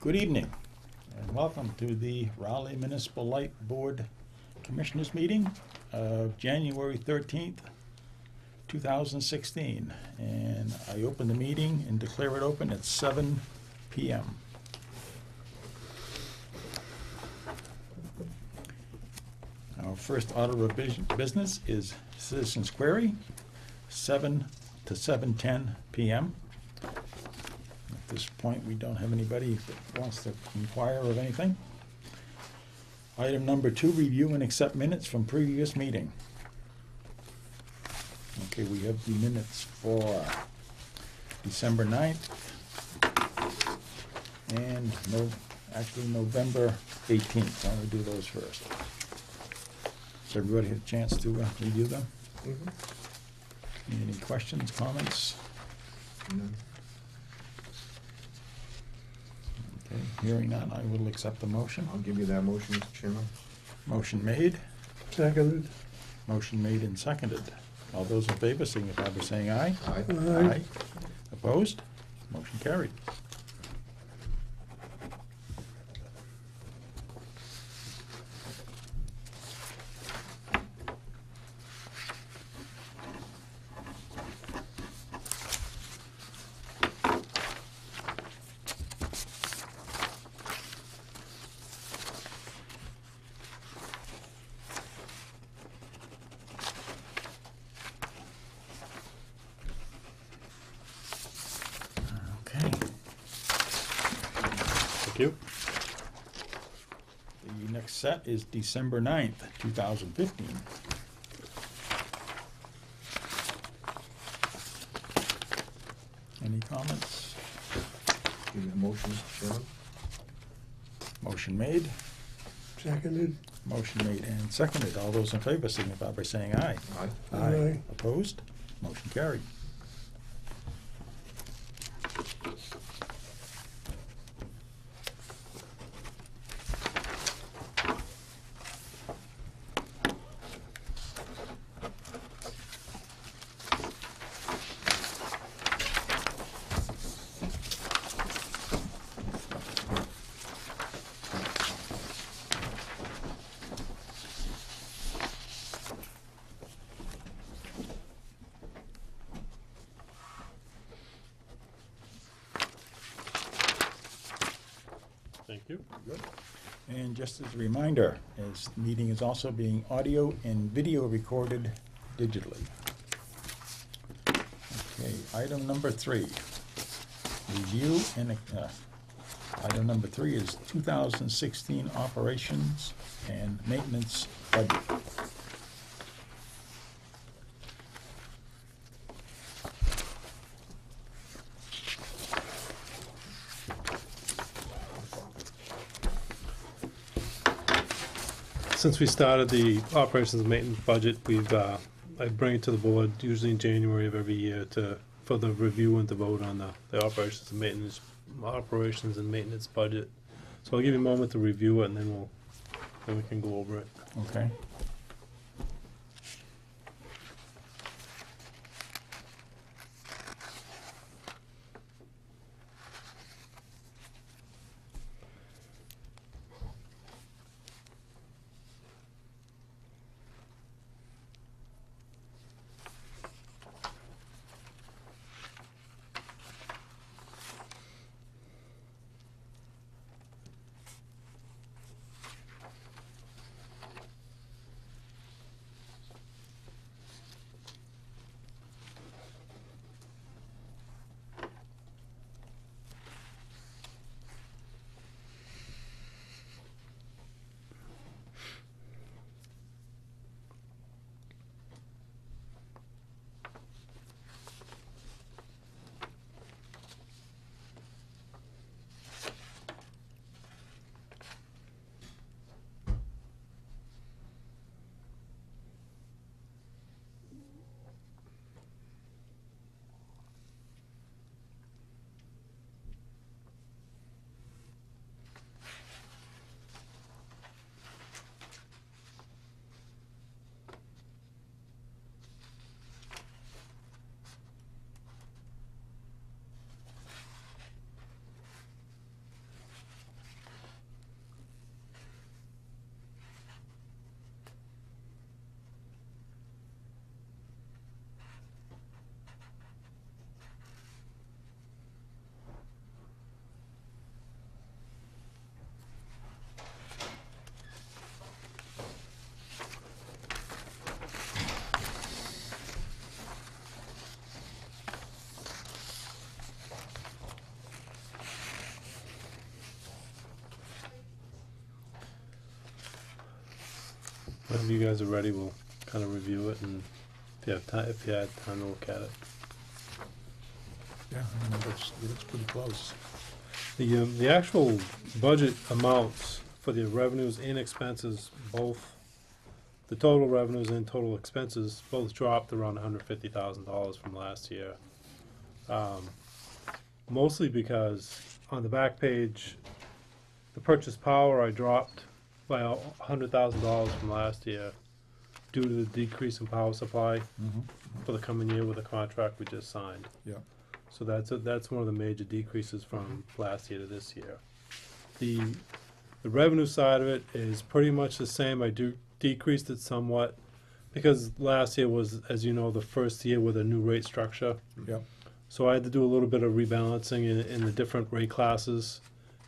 Good evening, and welcome to the Raleigh Municipal Light Board Commissioners meeting of January 13th, 2016. And I open the meeting and declare it open at 7 p.m. Our first order of business is Citizens Query, 7 to 7:10 p.m. At this point, we don't have anybody that wants to inquire of anything. Item number 2, review and accept minutes from previous meeting. Okay, we have the minutes for December 9th and November 18th. I'm going to do those first. So everybody had a chance to review them? Any questions, comments? None. Okay, hearing none, I will accept the motion. I'll give you that motion, Mr. Chairman. Motion made. Seconded. Motion made and seconded. All those in favor signify by saying aye. Aye. Aye. Opposed? Motion carried. Okay. Thank you. The next set is December 9th, 2015. Any comments? Give you the motion, Mr. Chairman. Motion made. Seconded. Motion made and seconded. All those in favor signify by saying aye. Aye. Aye. Opposed? Motion carried. Thank you. Good. And just as a reminder, this meeting is also being audio and video recorded digitally. Okay, item number 3. Review and, item number 3 is 2016 operations and maintenance budget. Since we started the operations and maintenance budget, I bring it to the board usually in January of every year for the review and to vote on the operations and maintenance budget. So I'll give you a moment to review it, and then we can go over it. Okay. When you guys are ready, we'll kind of review it, and if you have time, if you had time to look at it. Yeah, I mean, it looks pretty close. The actual budget amounts for the revenues and expenses, both, the total revenues and total expenses, both dropped around $150,000 from last year. Mostly because on the back page, the purchase power I dropped by $100,000 from last year due to the decrease in power supply for the coming year with the contract we just signed. Yeah. So that's one of the major decreases from last year to this year. The revenue side of it is pretty much the same. I decreased it somewhat because last year was, as you know, the first year with a new rate structure. Yep. So I had to do a little bit of rebalancing in the different rate classes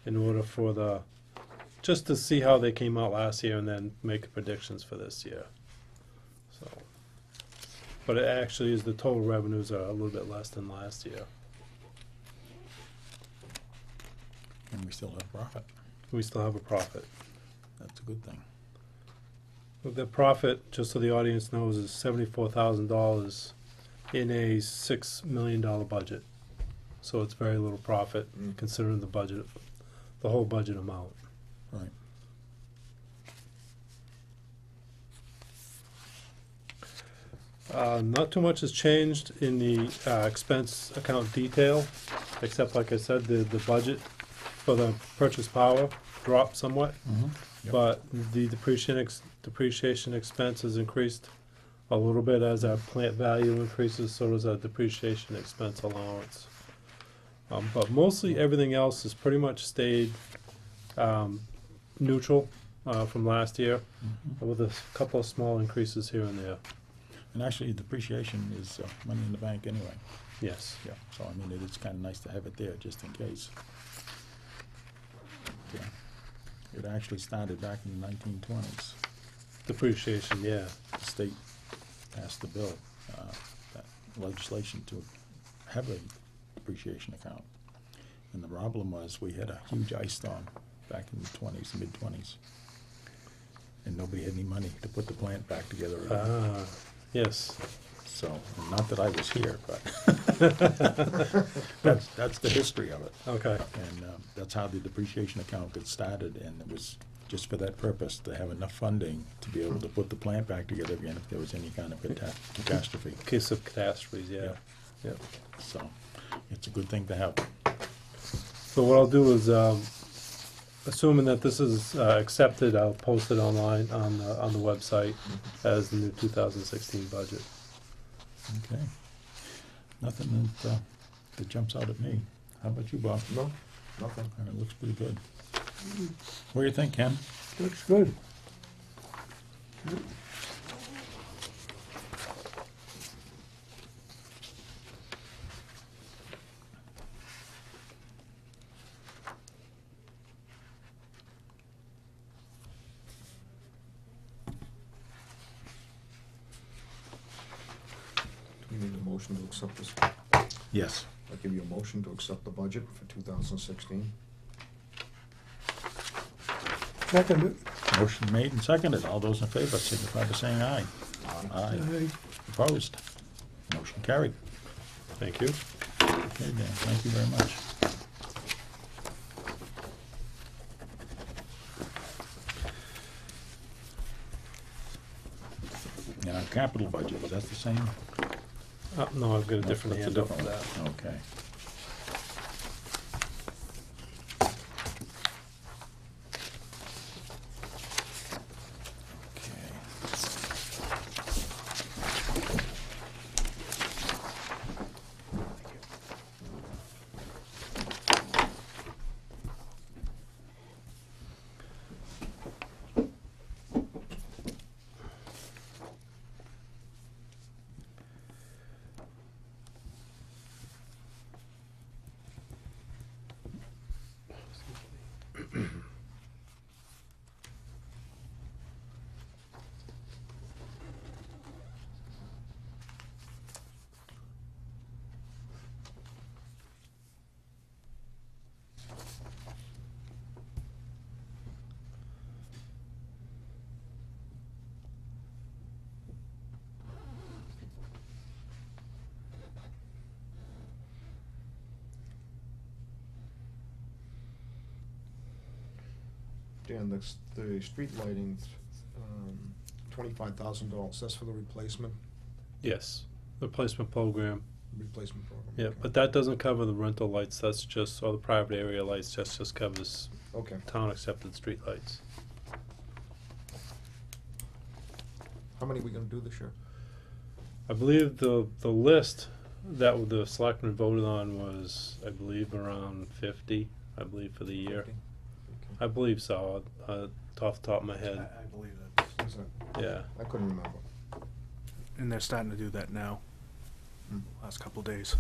in order for just to see how they came out last year and then make predictions for this year. So, but it actually is, the total revenues are a little bit less than last year. And we still have profit. We still have a profit. That's a good thing. The profit, just so the audience knows, is $74,000 in a $6 million budget. So it's very little profit considering the budget, the whole budget amount. Right. Not too much has changed in the expense account detail, except, like I said, the budget for the purchase power dropped somewhat, Yep. but the depreciation expense has increased a little bit as our plant value increases, so does our depreciation expense allowance. But mostly everything else has pretty much stayed neutral from last year, with a couple of small increases here and there. And actually, depreciation is money in the bank anyway. Yes. Yeah. So, I mean, it's kind of nice to have it there just in case. Yeah. It actually started back in the 1920s. Depreciation, yeah. The state passed the bill, that legislation to have a depreciation account. And the problem was we had a huge ice storm back in the 20s, mid-20s. And nobody had any money to put the plant back together again. Yes. So, and not that I was here, but that's the history of it. Okay. And that's how the depreciation account got started, and it was just for that purpose, to have enough funding to be able to put the plant back together again if there was any kind of catastrophe. In case of catastrophes, yeah. Yeah. So, it's a good thing to have. So what I'll do is, assuming that this is accepted, I'll post it online on the website as the new 2016 budget. Okay. Nothing that jumps out at me. How about you, Bob? No, nothing. It looks pretty good. What do you think, Ken? Looks good. Do we need a motion to accept this? Yes. I'll give you a motion to accept the budget for 2016. Second it. Motion made and seconded. All those in favor signify by saying aye. Aye. Aye. Opposed? Motion carried. Thank you. Okay, Dan, thank you very much. And our capital budget, is that the same? No, I've got a different That's a handout for different that. one. Okay. understand this, the street lighting, $25,000, that's for the replacement Yes, replacement program. program? Yeah, Okay. but that doesn't cover the rental lights, that's just, or the private area lights, just covers Okay, town-accepted street lights. how many are we gonna do this year? I believe the list that the selectmen voted on was, I believe, around 50, I believe, for the year. 50? I believe so, off the top of my I head, believe that. Is that- yeah. I couldn't remember. And they're starting to do that now, Hmm. last couple days.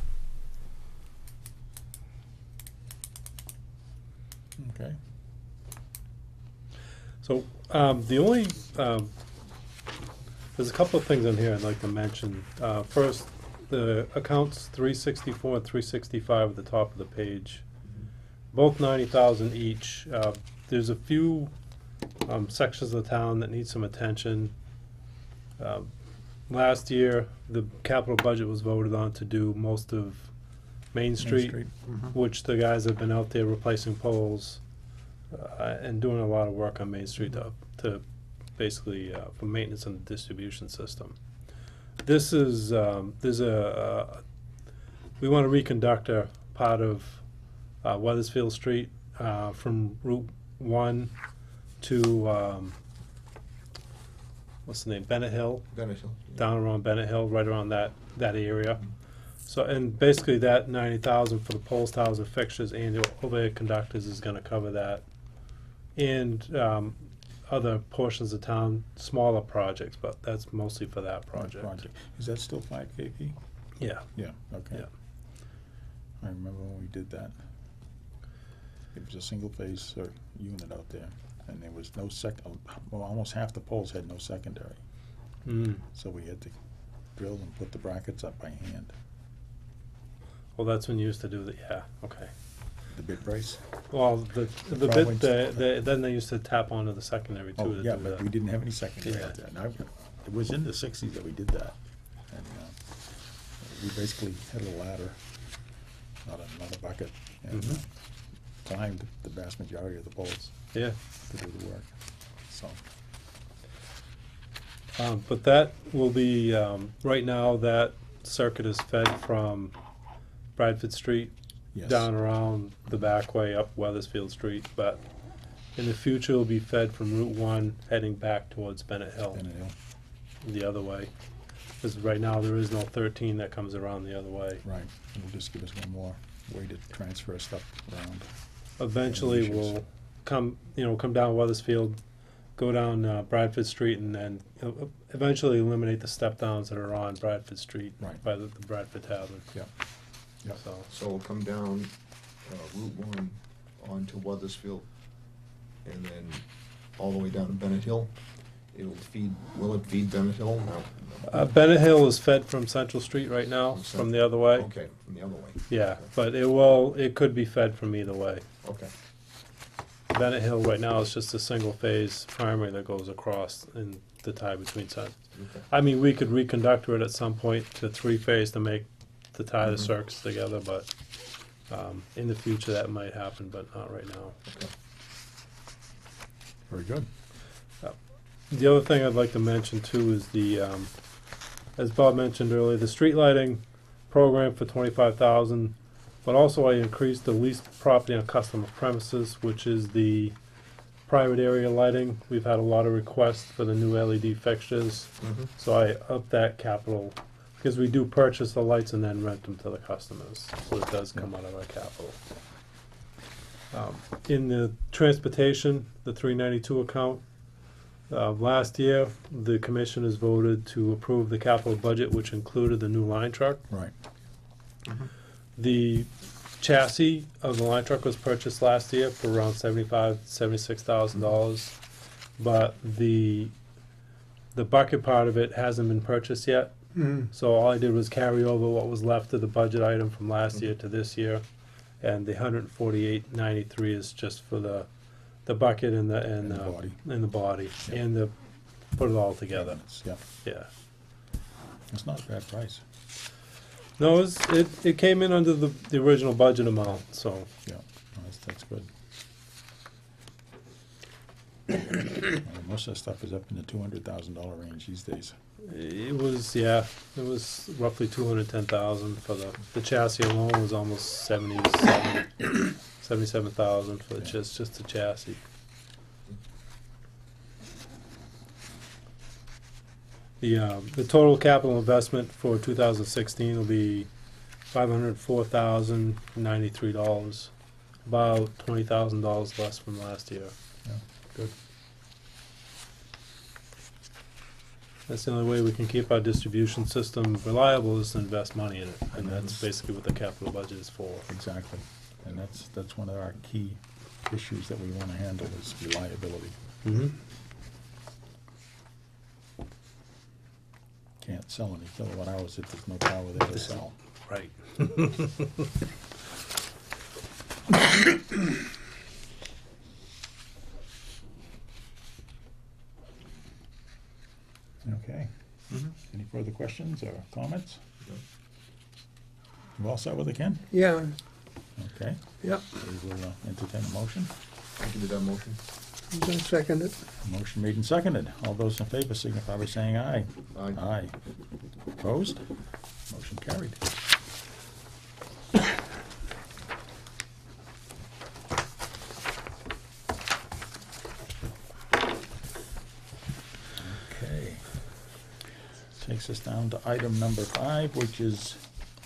Okay. So, the only, there's a couple of things in here I'd like to mention. First, the accounts 364 and 365 at the top of the page, both 90,000 each. There's a few sections of the town that need some attention. Last year, the capital budget was voted on to do most of Main Street, which the guys have been out there replacing poles and doing a lot of work on Main Street to basically for maintenance on the distribution system. This is there's we want to reconduct a part of Weathersfield Street from Route 1 to what's the name, Bennett Hill, Bennett Hill. Yeah. down around Bennett Hill, right around that area. So, and basically that 90,000 for the poles, towers, and fixtures and the overhead conductors is gonna cover that. And, other portions of town, smaller projects, but that's mostly for that project. Is that still 5 KP? Yeah, Yeah, okay. Yeah. I remember when we did that. It was a single phase unit out there, and there was no well, almost half the poles had no secondary. So we had to drill and put the brackets up by hand. well, that's when you used to do the, yeah, okay. The bit brace? Well, the bit, Drawings. then they used to tap onto the secondary too Oh, to yeah, do but we that. didn't have any secondary Yeah. out there. Now, it was in the 60s that we did that. And we basically had a ladder, not a bucket, and Mhm. climbed the vast majority of the poles Yeah. to do the work. So, But that will be, right now, that circuit is fed from Bradford Street yes. down around the back way up Weathersfield Street, but in the future it'll be fed from Route 1 heading back towards Bennett Hill, Bennett Hill. the other way. Because right now there is no 13 that comes around the other way. Right, it'll just give us one more way to transfer stuff around. Eventually Issues. we'll come down Weathersfield, go down Bradford Street, and then eventually eliminate the step downs that are on Bradford Street Right. by the Bradford Tavern. Yep. Yep. So, So we'll come down Route 1 onto Weathersfield, and then all the way down to Bennett Hill. Will it feed Bennett Hill? No. Bennett Hill is fed from Central Street right now, From from the other way. Okay, from the other way. Yeah, Okay. but it could be fed from either way. Okay, Bennett Hill right now is just a single phase primary that goes across in the tie between sides. okay. I mean, we could reconductor it at some point to 3-phase to make the tie the Mhm. circuits together, but in the future that might happen, but not right now. Okay. Very good. The other thing I'd like to mention too is the, as Bob mentioned earlier, the street lighting program for 25,000, but also I increased the leased property on customer premises, which is the private area lighting. We've had a lot of requests for the new LED fixtures, Mhm. so I upped that capital, because we do purchase the lights and then rent them to the customers, so it does come out of our capital. In the transportation, the 392 account, last year, the commission has voted to approve the capital budget, which included the new line truck. Right. The chassis of the line truck was purchased last year for around $76,000, but the bucket part of it hasn't been purchased yet. So all I did was carry over what was left of the budget item from last year to this year, and the $148.93 is just for the bucket and the body. and the body Yep. and the put it all together. Yeah, Yeah. it's not a bad price. No, it came in under the original budget amount, so Yeah, no, that's good. Most of that stuff is up in the $200,000 range these days. It was, yeah, it was roughly 210,000 for the chassis alone was almost 77,000 for just the chassis. The total capital investment for 2016 will be $504,093, about $20,000 less from last year. Yeah, good. That's the only way we can keep our distribution system reliable is to invest money in it, and And that's that's- basically what the capital budget is for. Exactly. And that's one of our key issues that we want to handle is reliability. Mm-hmm. Can't sell any kilowatt hours if there's no power there to sell. Right. Okay. Mm-hmm. Any further questions or comments? No. You all set with it, Ken? Yeah, Okay. yep, We will entertain a motion. I can do that motion. I'm gonna second it. Motion made and seconded. All those in favor signify by saying aye. Aye. Aye. Opposed? Motion carried. Okay. Takes us down to item number 5, which is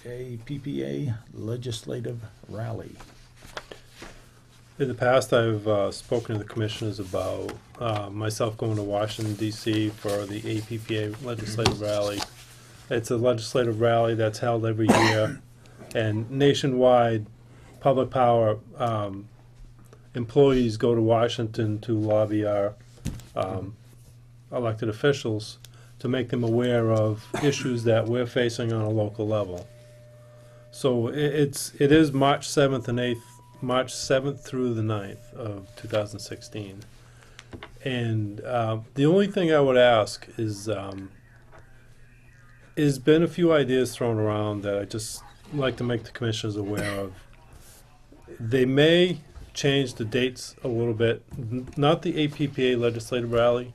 a PPA legislative rally. In the past, I've spoken to the commissioners about myself going to Washington DC for the APPA legislative rally. It's a legislative rally that's held every year, and nationwide, public power employees go to Washington to lobby our elected officials to make them aware of issues that we're facing on a local level. So it is March 7th and 8th. March 7th through the 9th of 2016. And the only thing I would ask is, there's been a few ideas thrown around that I just like to make the commissioners aware of. They may change the dates a little bit, not the APPA legislative rally,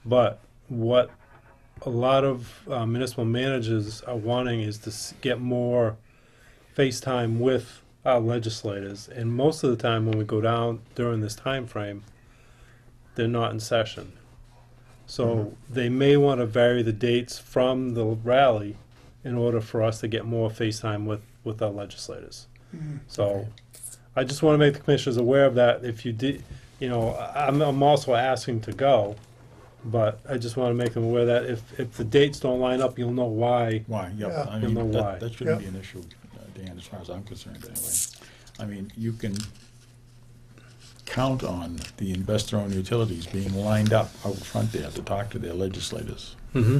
but what a lot of municipal managers are wanting is to get more face time with our legislators, and most of the time when we go down during this time frame, they're not in session. So they may want to vary the dates from the rally in order for us to get more face time with our legislators. So I just want to make the commissioners aware of that. If you did, I'm also asking to go, but I just want to make them aware that if the dates don't line up, you'll know why. Why, Yeah. yep, I You'll mean, know why. that shouldn't be Yep. an issue, Dan, as far as I'm concerned anyway. I mean, you can count on the investor-owned utilities being lined up out front there to talk to their legislators. Mm-hmm.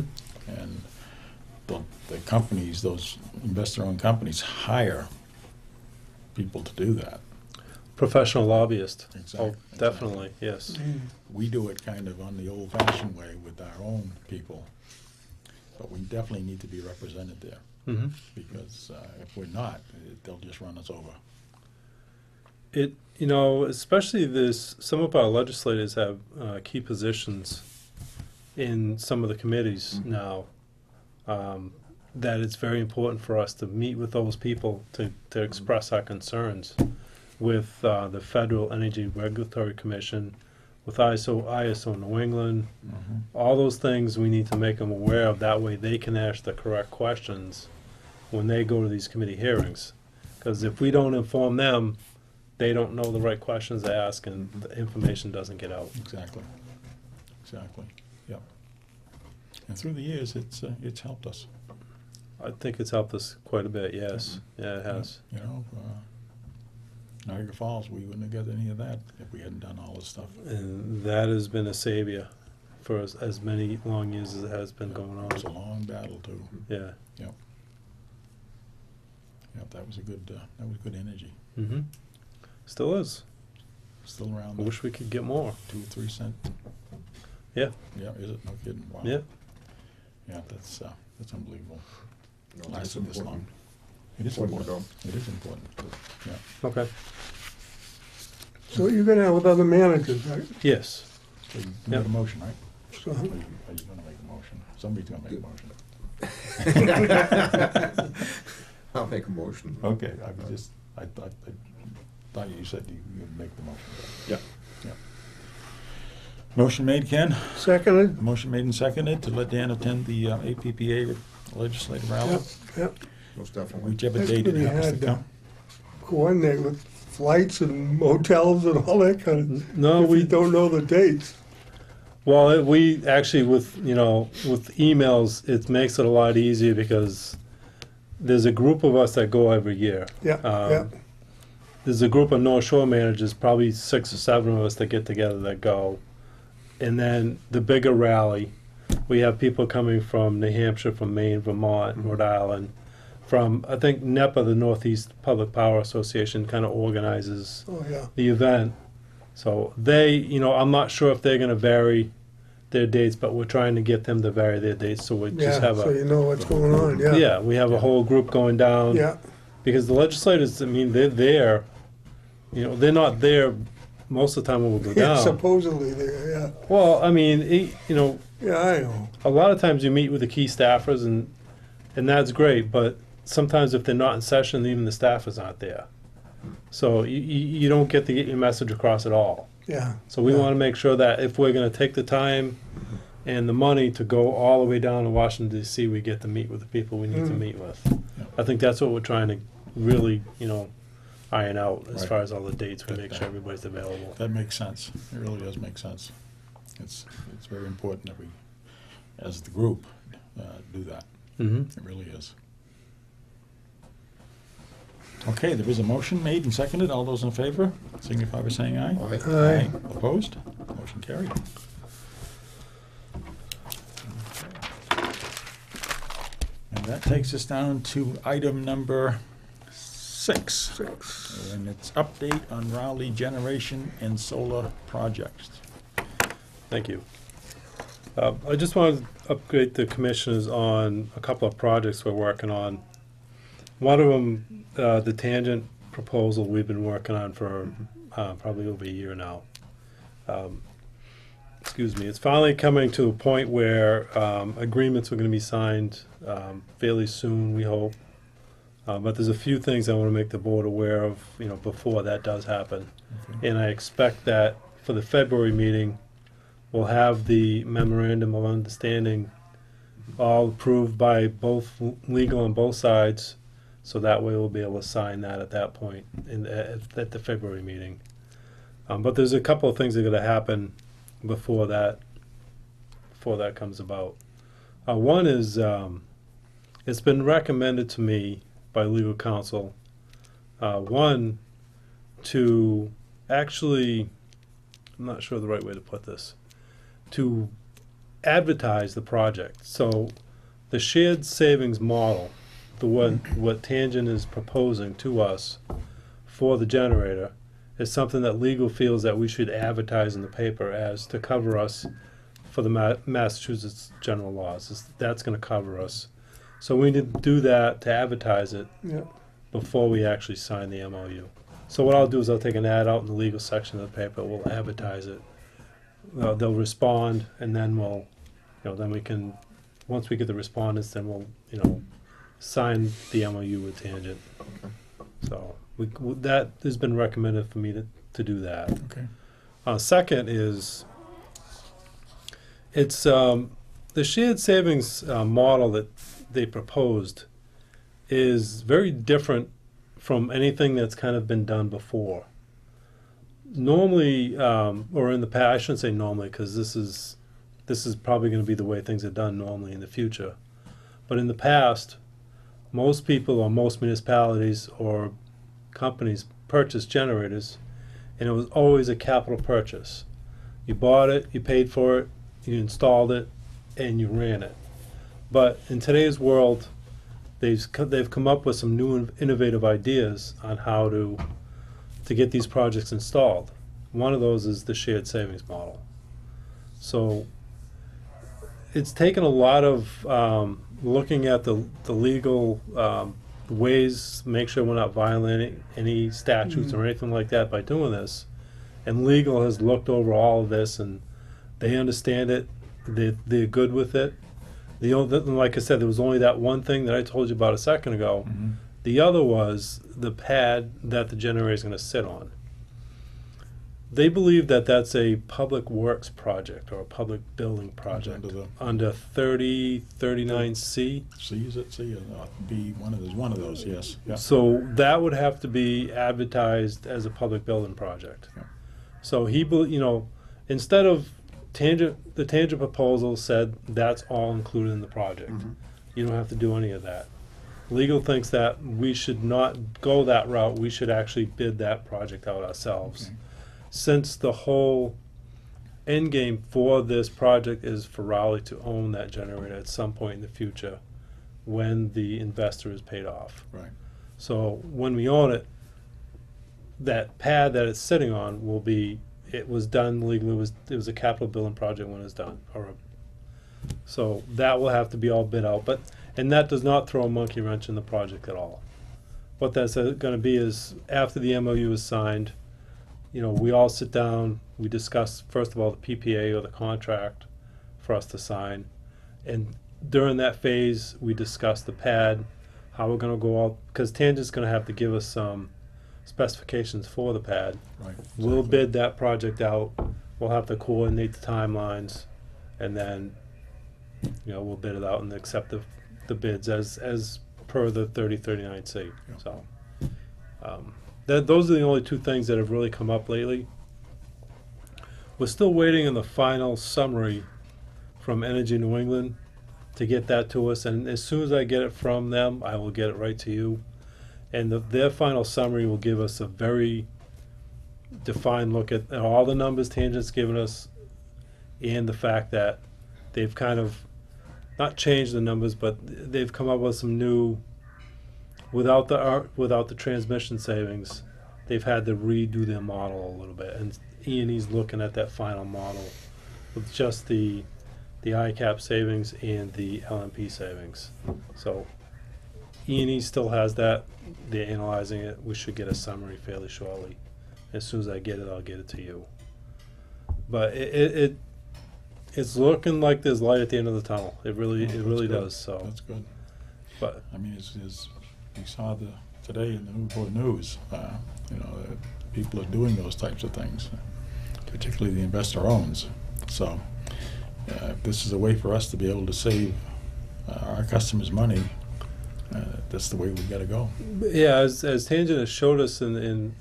And the companies, those investor-owned companies hire people to do that. Professional lobbyist. Exactly, Oh, definitely, yes. We do it kind of on the old-fashioned way with our own people, but we definitely need to be represented there. Mm-hmm. Because if we're not, they'll just run us over. Especially some of our legislators have key positions in some of the committees now, that it's very important for us to meet with those people to express our concerns with the Federal Energy Regulatory Commission, with ISO New England. All those things we need to make them aware of. That way they can ask the correct questions when they go to these committee hearings. Because if we don't inform them, they don't know the right questions to ask, and the information doesn't get out. Exactly. Exactly. Yep. And through the years, it's helped us. I think it's helped us quite a bit, yes. Yeah, it has. You know, Niagara Falls, we wouldn't have got any of that if we hadn't done all this stuff. And that has been a savior for as many long years as it has been going It was a on. long battle too. Yeah. Yep. Yep. That was good energy. Mm-hmm. Still is. Still around. I wish we could get more. 2 or 3 cent. Yeah. Yeah. Is it? No kidding. Wow. Yeah. Yeah. That's unbelievable. No, Lasted this long. It is Important to important. It is important. Yeah. Okay. So you're gonna have with other managers, right? Yes. So you made a Yep. motion, right? So, Are you gonna make a motion? Somebody's gonna make a motion. I'll make a motion. Okay, I thought you said you'd make the motion. Yeah. Yeah. Motion made, Ken? seconded? Motion made and seconded to let Dan attend the APPA legislative rally, Yep, yep. Most definitely. whichever That's date it pretty happens to hard to- come. Coordinate with flights and motels and all that kind of, No, if we don't know the dates. Well, we actually with emails, it makes it a lot easier because there's a group of us that go every year. Yeah, yeah. There's a group of North Shore managers, probably 6 or 7 of us that get together that go. And then the bigger rally, we have people coming from New Hampshire, from Maine, Vermont, Rhode Island. From, I think NEPA, the Northeast Public Power Association, kind of organizes Oh, yeah. the event. So they, I'm not sure if they're going to vary their dates, but we're trying to get them to vary their dates. So we Yeah, just have so you know what's going on, yeah. yeah, we have a whole group going down. Yeah, Because the legislators, I mean, they're there. They're not there most of the time when we go yeah, down. supposedly there, yeah. Well, I mean, Yeah, I know. a lot of times you meet with the key staffers, and that's great. But sometimes if they're not in session, even the staffers aren't there. So you don't get to get your message across at all. Yeah. So we Yeah. want to make sure that if we're going to take the time and the money to go all the way down to Washington D.C., we get to meet with the people we need to Mm. meet with. Yeah. I think that's what we're trying to really, iron out as Right. far as all the dates. We Get make that. sure everybody's available. That makes sense. It really does make sense. It's very important that we, as the group, do that. Mm-hmm. It really is. Okay, there is a motion made and seconded. All those in favor, signify by saying aye. All right. Aye. Opposed? Motion carried. And that takes us down to item number 6. And it's update on Raleigh generation and solar projects. Thank you. I just wanted to upgrade the commissioners on a couple of projects we're working on. One of them, the tangent proposal we've been working on for probably over a year now. Excuse me. It's finally coming to a point where agreements are going to be signed fairly soon, we hope. But there's a few things I want to make the board aware of, before that does happen. And I expect that for the February meeting, we'll have the memorandum of understanding all approved by both legal on both sides. So that way we'll be able to sign that at that point at the February meeting. But there's a couple of things that are going to happen before that comes about. One is it's been recommended to me by legal counsel, one, to actually, I'm not sure the right way to put this, to advertise the project. So the shared savings model, what Tangent is proposing to us for the generator, is something that legal feels that we should advertise in the paper as to cover us for the Massachusetts general laws. That's going to cover us. So we need to do that to advertise it Yeah. before we actually sign the MOU. So what I'll do is I'll take an ad out in the legal section of the paper. We'll advertise it. They'll respond, and then then we can, once we get the respondents, then we'll, sign the MOU with Tangent. Okay. So that has been recommended for me to do that. Okay. Second is, it's the shared savings model that they proposed is very different from anything that's kind of been done before. Normally, or in the past, I shouldn't say normally, because this is probably going to be the way things are done normally in the future. But in the past, most people or most municipalities or companies purchased generators, and it was always a capital purchase. You bought it, you paid for it, you installed it, and you ran it. But in today's world, they've come up with some new innovative ideas on how to get these projects installed. One of those is the shared savings model. So it's taken a lot of looking at the legal ways, make sure we're not violating any statutes or anything like that by doing this. And legal has looked over all of this and They understand it. They're good with it. Like I said, there was only that one thing that I told you about a second ago. Mhm. The other was the pad that the generator is going to sit on. They believe that that's a public works project or a public building project Under the- under 39C. C, is it C, or B, one of those, yes, yeah. So that would have to be advertised as a public building project. Yeah. So instead of the tangent proposal said that's all included in the project. You don't have to do any of that. Legal thinks that we should not go that route. We should actually bid that project out ourselves. Okay. Since the whole end game for this project is for Rowley to own that generator at some point in the future when the investor is paid off. Right. So when we own it, that pad that it's sitting on it was done legally, it was a capital building project when it's done. So that will have to be all bid out, and that does not throw a monkey wrench in the project at all. What that's going to be is after the MOU is signed, we all sit down, we discuss, first of all, the PPA or the contract for us to sign. And during that phase, we discuss the pad, how we're going to go out, because Tangent's going to have to give us some specifications for the pad. Right. We'll exactly. bid that project out, we'll have to coordinate the timelines, and then, we'll bid it out and accept the bids as per the 3039C. Yeah. So, those are the only two things that have really come up lately. We're still waiting on the final summary from Energy New England to get that to us, and as soon as I get it from them, I will get it right to you. And their final summary will give us a very defined look at all the numbers Tangent's given us, and the fact that they've kind of not changed the numbers, but they've come up with some new. Without the transmission savings, they've had to redo their model a little bit, and E&E's looking at that final model with just the ICAP savings and the LMP savings. So E&E still has that. They're analyzing it. We should get a summary fairly shortly. As soon as I get it, I'll get it to you. But it's looking like there's light at the end of the tunnel. It really That's good. does. So, That's good. but I mean, we saw today in the Newport News, people are doing those types of things, particularly the investor owns. So if this is a way for us to be able to save our customers money, that's the way we've got to go. yeah, as Tangent has showed us from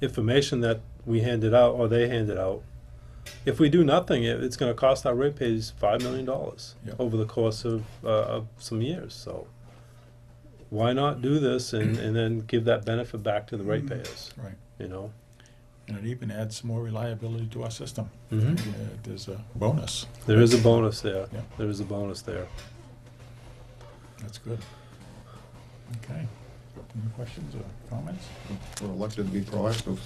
information that we handed out or they handed out, if we do nothing, it's going to cost our ratepayers $5 million Yep. over the course of some years. So why not do this and then give that benefit back to the ratepayers? Right. And it even adds some more reliability to our system. Mhm. There's a bonus. There is a bonus there. Yeah. There is a bonus there. That's good. Okay. Any questions or comments? We're elected to be proactive.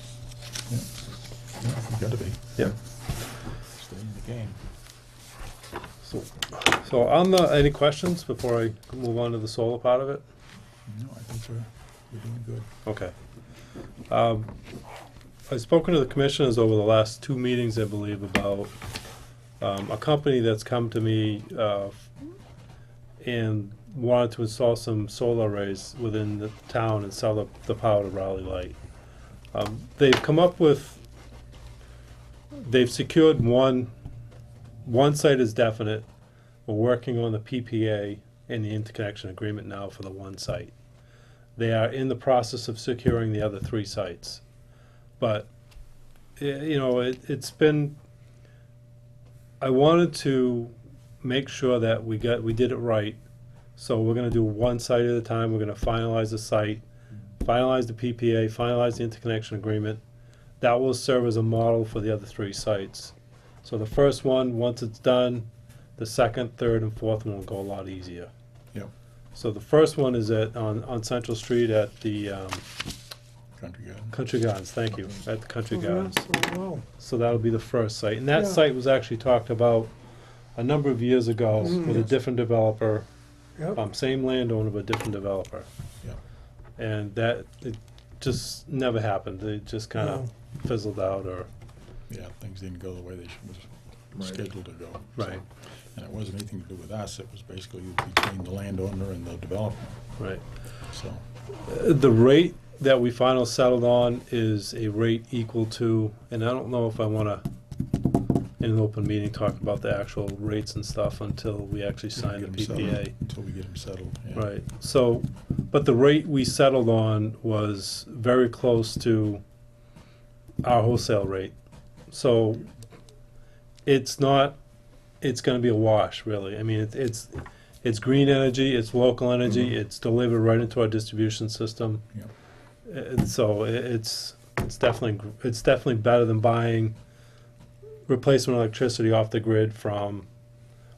Yeah, we've got to be. Yeah. Stay in the game. So on any questions before I move on to the solar part of it? No, I think we're doing good. Okay. I've spoken to the commissioners over the last 2 meetings, I believe, about a company that's come to me and wanted to install some solar arrays within the town and sell the power to Rowley Light. They've secured one site is definite. We're working on the PPA and the interconnection agreement now for the one site. They are in the process of securing the other 3 sites. But, it's been, I wanted to make sure that we did it right. So we're gonna do one site at a time. We're gonna finalize the site, finalize the PPA, finalize the interconnection agreement. That will serve as a model for the other 3 sites. So the first one, once it's done, the second, third, and fourth one will go a lot easier. Yep. So the first one is on Central Street at the Country Garden. Country Gardens, thank you, at the Country Gardens. Wow. So that'll be the first site. And that Yeah. site was actually talked about a number of years ago with a different developer, Yep. same landowner but different developer. Yeah. And it just never happened. It just kind of fizzled out or yeah, things didn't go the way they was Right. scheduled to go. Right. And it wasn't anything to do with us, it was basically between the landowner and the developer, Right. so. The rate that we finally settled on is a rate equal to, and I don't know if I wanna, in an open meeting, talk about the actual rates and stuff until we actually sign the Get 'em settled, PPA. Until we get them settled, yeah. Right, so, but the rate we settled on was very close to our wholesale rate. So it's not, it's gonna be a wash, really. I mean, it's green energy, it's local energy, Mhm. it's delivered right into our distribution system. Yep. So it's definitely better than buying replacement electricity off the grid from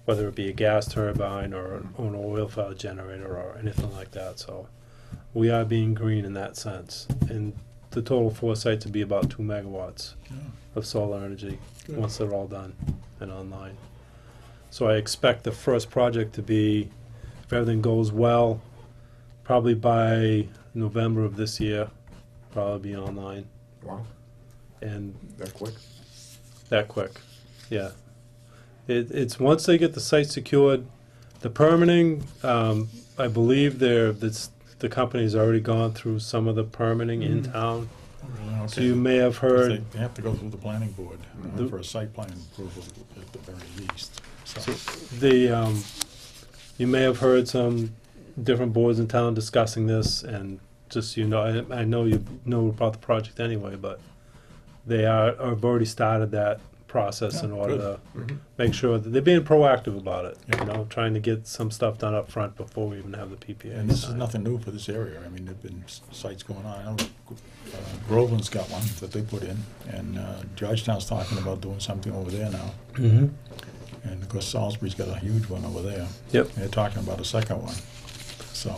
whether it be a gas turbine or an oil-fired generator or anything like that. So we are being green in that sense. And the total foresight to be about 2 megawatts Yeah. of solar energy Good. once they're all done and online. So I expect the first project to be, if everything goes well, probably by November of this year, probably be online. Wow, And that quick? that quick, yeah. It's once they get the site secured, the permitting, I believe the company's already gone through some of the permitting in town. Really? So Okay. you may have 'Cause heard, They have to go through the planning board The- for a site plan approval at the very least, so. you may have heard some different boards in town discussing this, and just, I know you know about the project anyway, but they have already started that process in Yeah, order good. to Mhm. make sure that they're being proactive about it, Yeah. trying to get some stuff done up front before we even have the PPA. And this is signed. nothing new for this area. I mean, there've been sites going on. I know Groveland's got one that they put in, and Georgetown's talking about doing something over there now. Mhm. And of course, Salisbury's got a huge one over there. Yep. They're talking about a second one. So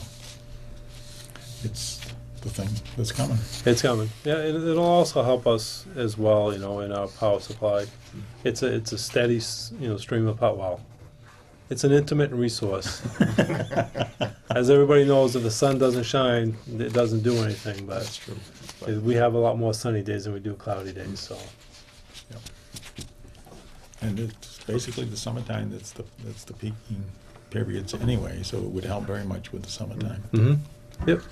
it's the thing that's coming. It's coming. Yeah, it'll also help us as well, in our power supply. It's a steady, stream of power. Well, it's an intermittent resource. As everybody knows, if the sun doesn't shine, it doesn't do anything. That's But true. we have a lot more sunny days than we do cloudy days. So And it's basically the summertime that's the peaking periods anyway, so it would help very much with the summertime. Yep,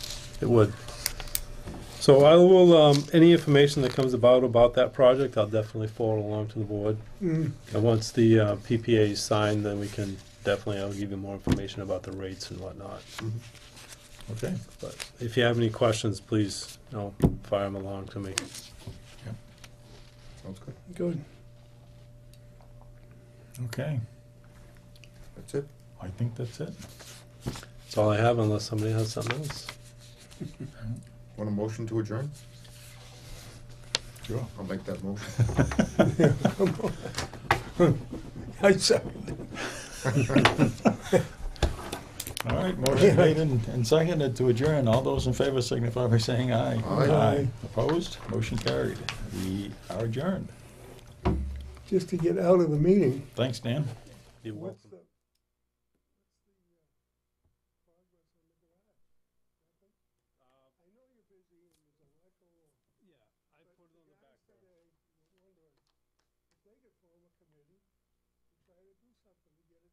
it would. So I will, any information that comes about that project, I'll definitely forward along to the board. Mm. And once the PPA is signed, then we can I'll give you more information about the rates and whatnot. Okay? But if you have any questions, please, fire them along to me. Sounds good. Good. Okay, That's it. I think that's it. That's all I have unless somebody has something else. Want a motion to adjourn? Sure. I'll make that motion. I second. All right, motion made and seconded to adjourn. All those in favor signify by saying aye. Aye. Opposed? Motion carried. We are adjourned. Just to get out of the meeting. Thanks, Dan. You're welcome. They could form a committee to try to do something to get it